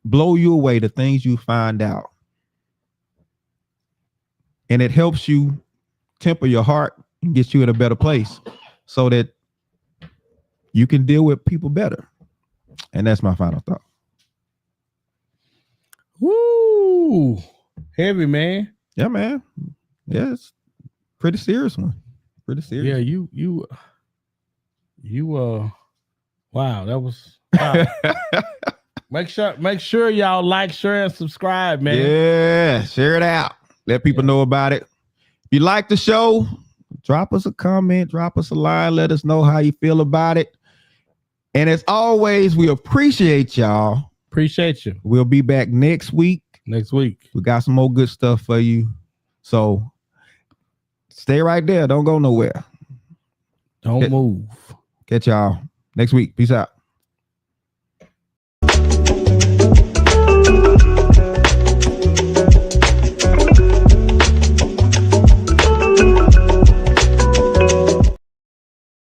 blow you away the things you find out. And it helps you temper your heart and get you in a better place so that you can deal with people better. And that's my final thought.
Woo! Heavy, man.
Yeah, man. Yeah, it's pretty serious one. Pretty serious.
Yeah, you wow, that was wow. Make sure y'all like, share, and subscribe, man.
Yeah, share it out. Let people know about it. If you like the show, drop us a comment, drop us a line, let us know how you feel about it. And as always, we appreciate y'all.
Appreciate you.
We'll be back next week. We got some more good stuff for you. So stay right there. Don't go nowhere.
Don't move.
Catch y'all next week. Peace out.